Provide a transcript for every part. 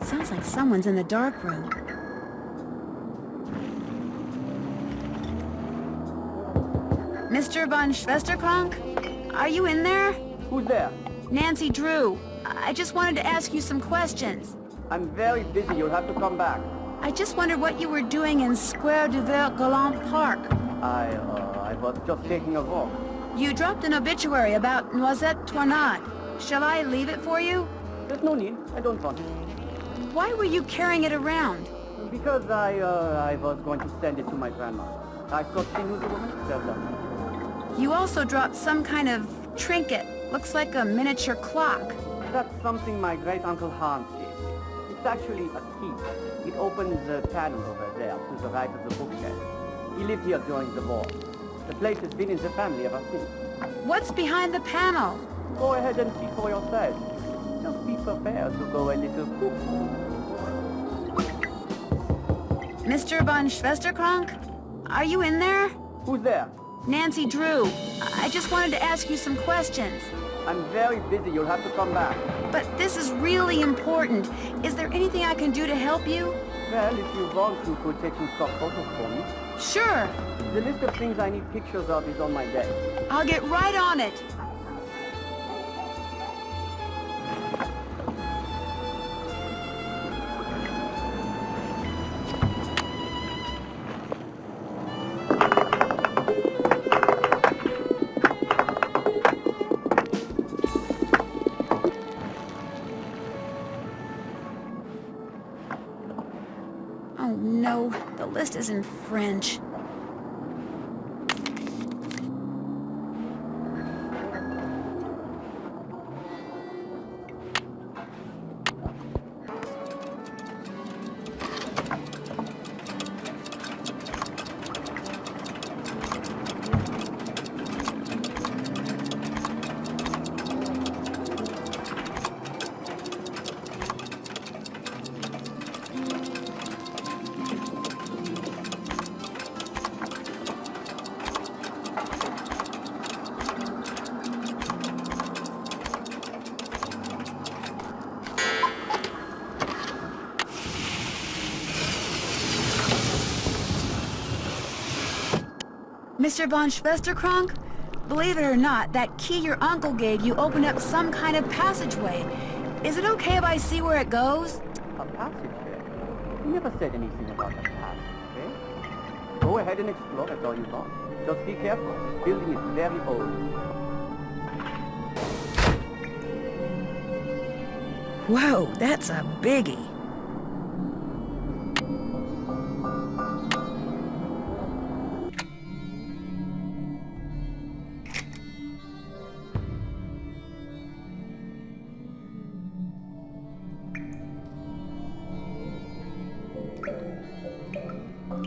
Sounds like someone's in the dark room. Mr. von Schwesterkrank? Are you in there? Who's there? Nancy Drew. I just wanted to ask you some questions. I'm very busy. You'll have to come back. I just wondered what you were doing in Square du Vert Galant Park. I was just taking a walk. You dropped an obituary about Noisette Toinade. Shall I leave it for you? There's no need. I don't want it. Why were you carrying it around? Because I was going to send it to my grandma. I thought she knew the woman. That's all. You also dropped some kind of trinket. Looks like a miniature clock. That's something my great-uncle Hans did. It's actually a key. It opens the panel over there to the right of the bookshelf. He lived here during the war. The place has been in the family ever since. What's behind the panel? Go ahead and see for yourself. Just be prepared to go a little cuckoo. Mr. von Schwesterkrank? Are you in there? Who's there? Nancy Drew. I just wanted to ask you some questions. I'm very busy. You'll have to come back. But this is really important. Is there anything I can do to help you? Well, if you want, you could take some stock photos for me. Sure. The list of things I need pictures of is on my desk. I'll get right on it. Oh no, the list is in French. Mr. von Schwesterkrank? Believe it or not, that key your uncle gave you opened up some kind of passageway. Is it okay if I see where it goes? A passageway? He never said anything about a passageway. Go ahead and explore it all you want. Just be careful. This building is very old. Whoa, that's a biggie.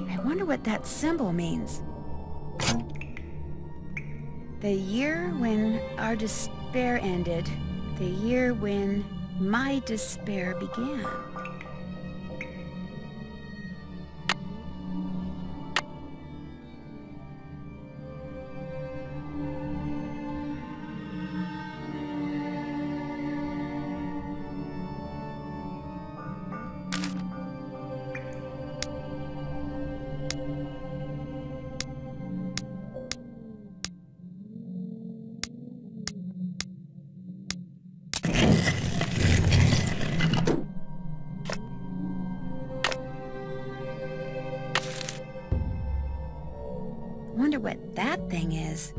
I wonder what that symbol means. The year when our despair ended. The year when my despair began. Wonder what that thing is.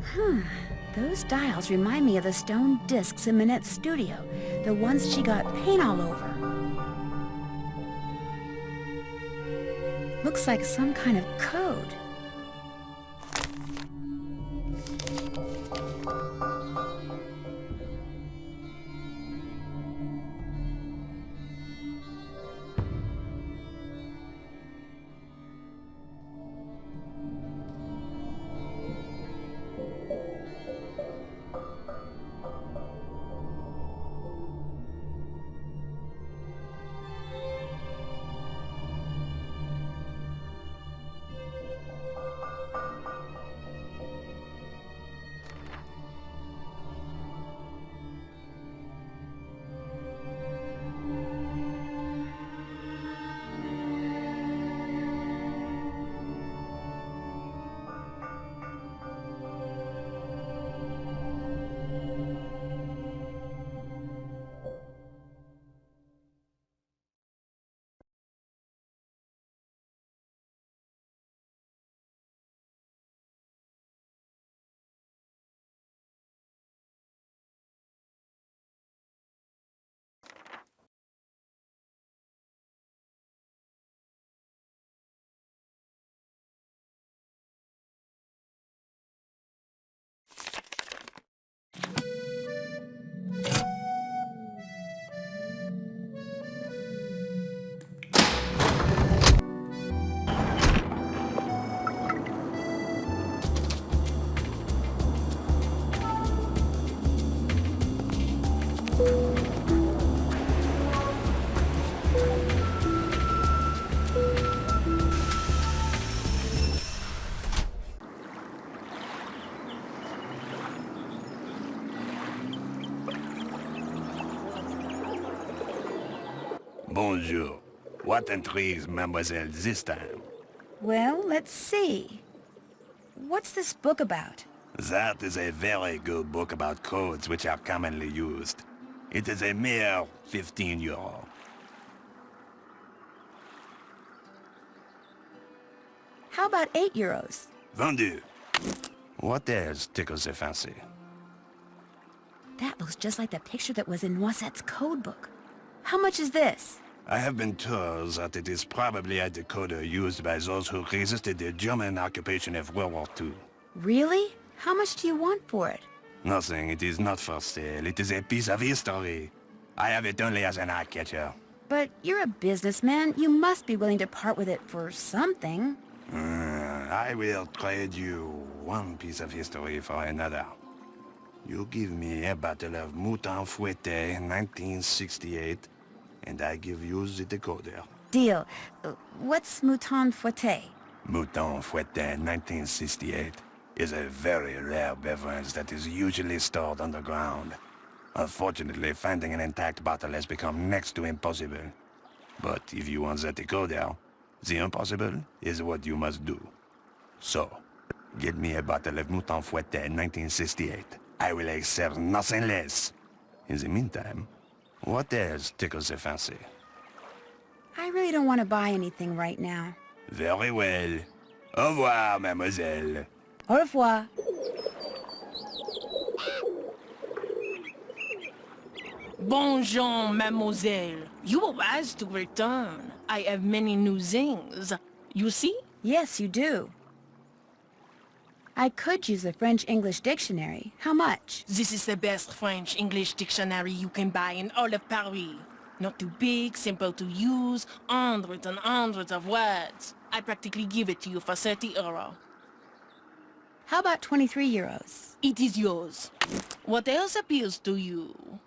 Those dials remind me of the stone discs in Minette's studio. The ones she got paint all over. Looks like some kind of code. Bonjour. What intrigues Mademoiselle this time? Well, let's see. What's this book about? That is a very good book about codes which are commonly used. It is a mere 15 euro. How about 8 euros? Vendu. What else tickles your fancy? That looks just like the picture that was in Noisette's code book. How much is this? I have been told that it is probably a decoder used by those who resisted the German occupation of World War II. Really? How much do you want for it? Nothing, it is not for sale. It is a piece of history. I have it only as an eye-catcher. But you're a businessman. You must be willing to part with it for something. I will trade you one piece of history for another. You give me a bottle of Mouton Fouetté 1968, and I give you the decoder. Deal. What's Mouton Fouetté? Mouton Fouetté 1968 is a very rare beverage that is usually stored underground. Unfortunately, finding an intact bottle has become next to impossible. But if you want the decoder, the impossible is what you must do. So, get me a bottle of Mouton Fouetté 1968. I will accept nothing less. In the meantime, what else tickles your fancy? I really don't want to buy anything right now. Very well. Au revoir, mademoiselle. Au revoir. Bonjour, mademoiselle. You are wise to return. I have many new things. You see? Yes, you do. I could use a French-English dictionary. How much? This is the best French-English dictionary you can buy in all of Paris. Not too big, simple to use, hundreds and hundreds of words. I practically give it to you for 30 euro. How about 23 euros? It is yours. What else appeals to you?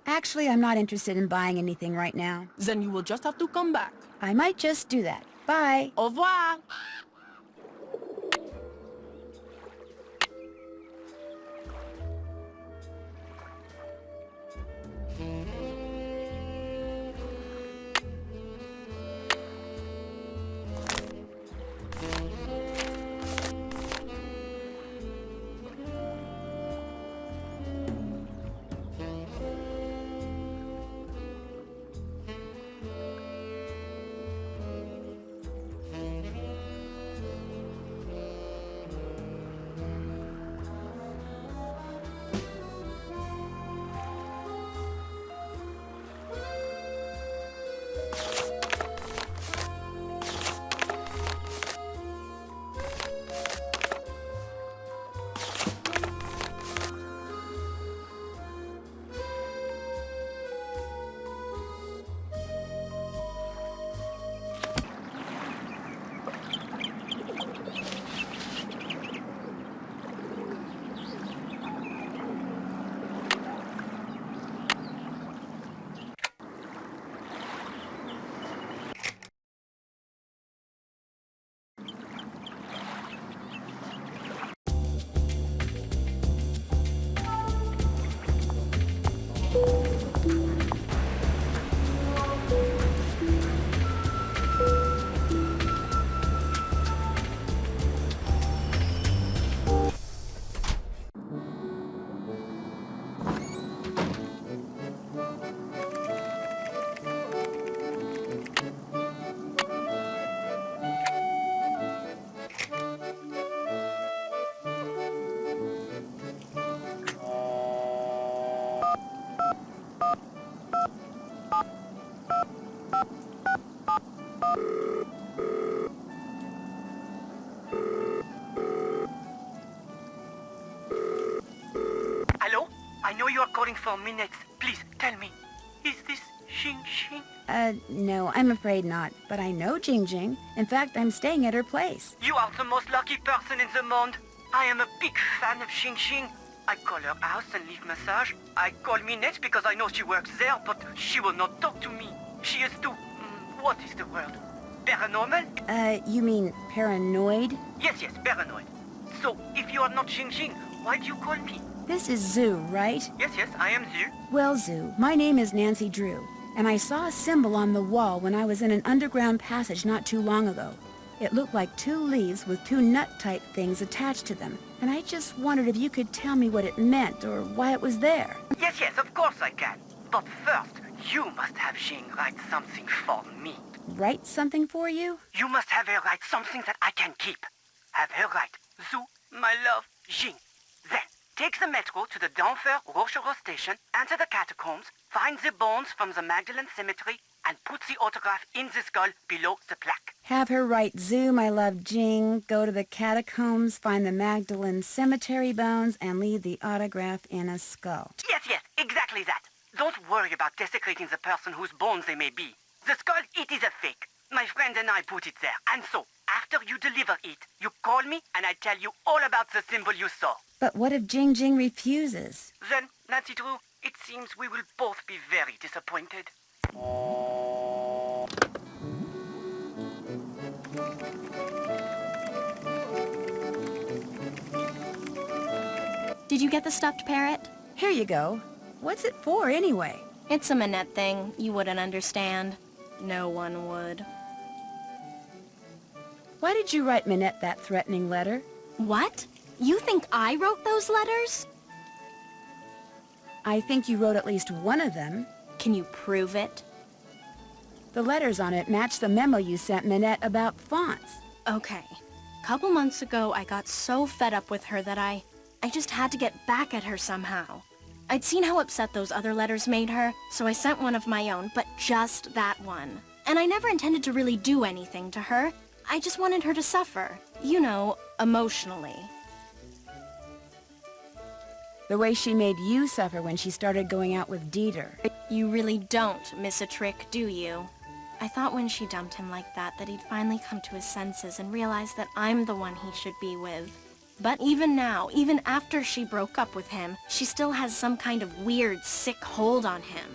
Actually, I'm not interested in buying anything right now. Then you will just have to come back. I might just do that. Bye. Au revoir. Hello? I know you are calling for minutes. Please, tell me. Is this Xing Xing? No, I'm afraid not. But I know Jing Jing. In fact, I'm staying at her place. You are the most lucky person in the monde. I am a big fan of Xing Xing. I call her house and leave massage. I call Minette because I know she works there, but she will not talk to me. She is too... what is the word? Paranormal? You mean paranoid? Yes, paranoid. So, if you are not Jing Jing, why do you call me? This is Zoo, right? Yes, I am Zhu. Well, Zoo, my name is Nancy Drew, and I saw a symbol on the wall when I was in an underground passage not too long ago. It looked like 2 leaves with 2 nut-type things attached to them, and I just wondered if you could tell me what it meant or why it was there. Yes, of course I can. But first, you must have Jing write something for me. Write something for you? You must have her write something that I can keep. Have her write, Zhu, my love, Jing. Then, take the metro to the Denver Rochereau station, enter the catacombs, find the bones from the Magdalene Cemetery, and put the autograph in the skull below the plaque. Have her write, Zoo, my love, Jing, go to the catacombs, find the Magdalene Cemetery bones, and leave the autograph in a skull. Yes, exactly that. Don't worry about desecrating the person whose bones they may be. The skull, it is a fake. My friend and I put it there. And so, after you deliver it, you call me and I tell you all about the symbol you saw. But what if Jing Jing refuses? Then, Nancy Drew, it seems we will both be very disappointed. Did you get the stuffed parrot? Here you go. What's it for, anyway? It's a Minette thing. You wouldn't understand. No one would. Why did you write Minette that threatening letter? What? You think I wrote those letters? I think you wrote at least one of them. Can you prove it? The letters on it match the memo you sent Minette about fonts. Okay. Couple months ago, I got so fed up with her that I just had to get back at her somehow. I'd seen how upset those other letters made her, so I sent one of my own, but just that one. And I never intended to really do anything to her. I just wanted her to suffer. You know, emotionally. The way she made you suffer when she started going out with Dieter. You really don't miss a trick, do you? I thought when she dumped him like that he'd finally come to his senses and realize that I'm the one he should be with. But even now, even after she broke up with him, she still has some kind of weird, sick hold on him.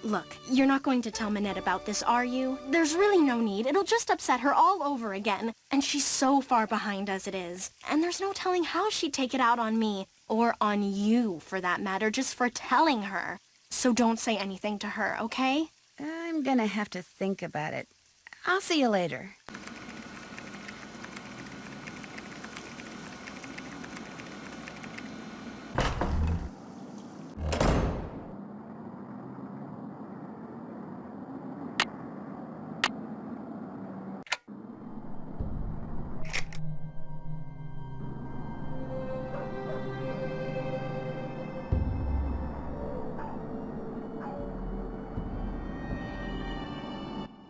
Look, you're not going to tell Minette about this, are you? There's really no need. It'll just upset her all over again. And she's so far behind as it is. And there's no telling how she'd take it out on me. Or on you, for that matter, just for telling her. So don't say anything to her, okay? I'm gonna have to think about it. I'll see you later.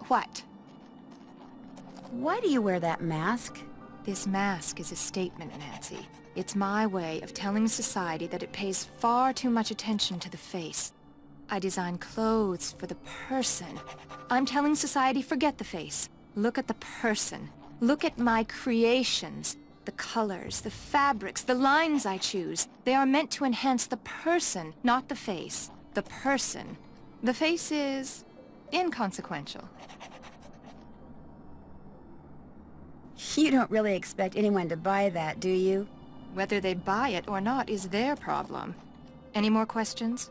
What? Why do you wear that mask? This mask is a statement, Nancy. It's my way of telling society that it pays far too much attention to the face. I design clothes for the person. I'm telling society, forget the face. Look at the person. Look at my creations. The colors, the fabrics, the lines I choose. They are meant to enhance the person, not the face. The person. The face is inconsequential. You don't really expect anyone to buy that, do you? Whether they buy it or not is their problem. Any more questions?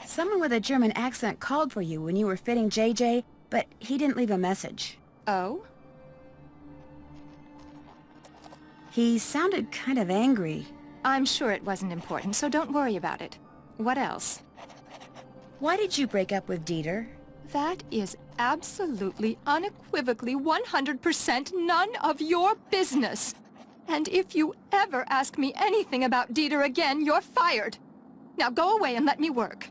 Someone with a German accent called for you when you were fitting JJ, but he didn't leave a message. Oh? He sounded kind of angry. I'm sure it wasn't important, so don't worry about it. What else? Why did you break up with Dieter? That is absolutely, unequivocally, 100% none of your business. And if you ever ask me anything about Dieter again, you're fired. Now go away and let me work.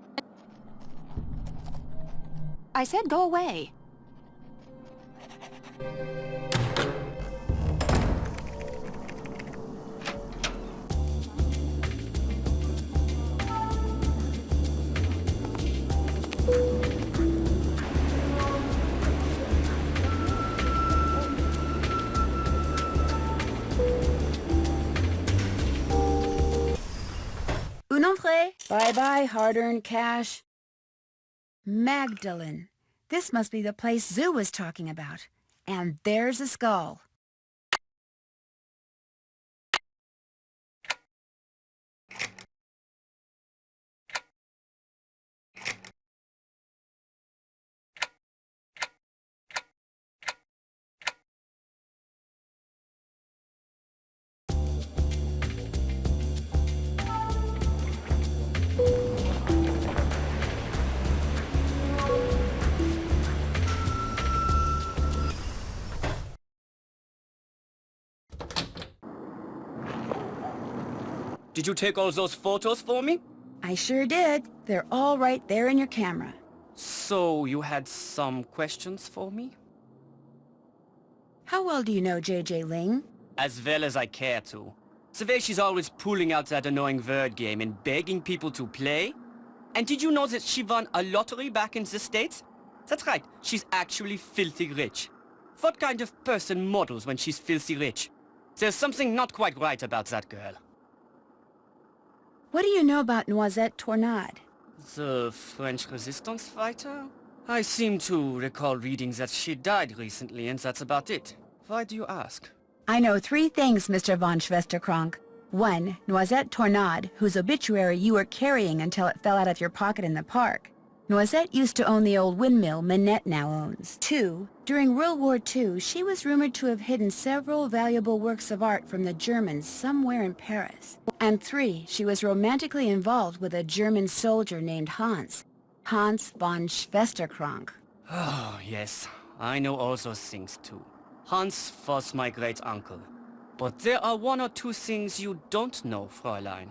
I said go away. Une entrée. Bye-bye, hard-earned cash. Magdalene. This must be the place Zoo was talking about. And there's a skull. Did you take all those photos for me? I sure did. They're all right there in your camera. So, you had some questions for me? How well do you know J.J. Ling? As well as I care to. The way she's always pulling out that annoying word game and begging people to play. And did you know that she won a lottery back in the States? That's right, she's actually filthy rich. What kind of person models when she's filthy rich? There's something not quite right about that girl. What do you know about Noisette Tornade? The French resistance fighter? I seem to recall reading that she died recently, and that's about it. Why do you ask? I know 3 things, Mr. von Schwesterkrank. 1, Noisette Tornade, whose obituary you were carrying until it fell out of your pocket in the park. Noisette used to own the old windmill Minette now owns. 2, during World War II, she was rumored to have hidden several valuable works of art from the Germans somewhere in Paris. And 3, she was romantically involved with a German soldier named Hans. Hans von Schwesterkrank. Oh, yes. I know all those things too. Hans was my great-uncle. But there are 1 or 2 things you don't know, Fräulein.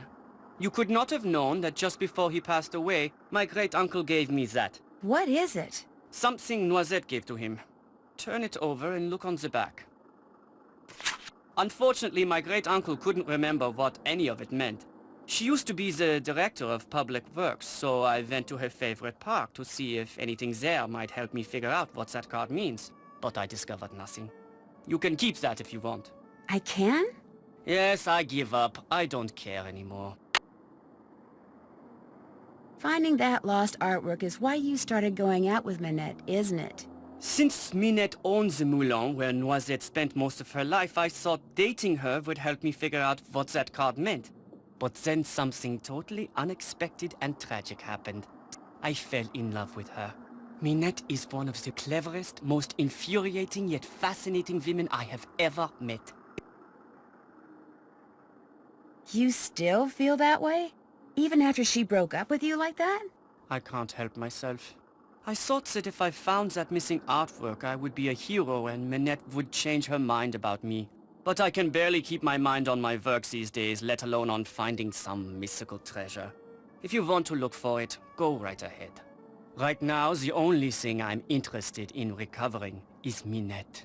You could not have known that just before he passed away, my great-uncle gave me that. What is it? Something Noisette gave to him. Turn it over and look on the back. Unfortunately, my great-uncle couldn't remember what any of it meant. She used to be the director of public works, so I went to her favorite park to see if anything there might help me figure out what that card means. But I discovered nothing. You can keep that if you want. I can? Yes, I give up. I don't care anymore. Finding that lost artwork is why you started going out with Minette, isn't it? Since Minette owns the Moulin where Noisette spent most of her life, I thought dating her would help me figure out what that card meant. But then something totally unexpected and tragic happened. I fell in love with her. Minette is one of the cleverest, most infuriating yet fascinating women I have ever met. You still feel that way? Even after she broke up with you like that? I can't help myself. I thought that if I found that missing artwork, I would be a hero and Minette would change her mind about me. But I can barely keep my mind on my work these days, let alone on finding some mystical treasure. If you want to look for it, go right ahead. Right now, the only thing I'm interested in recovering is Minette.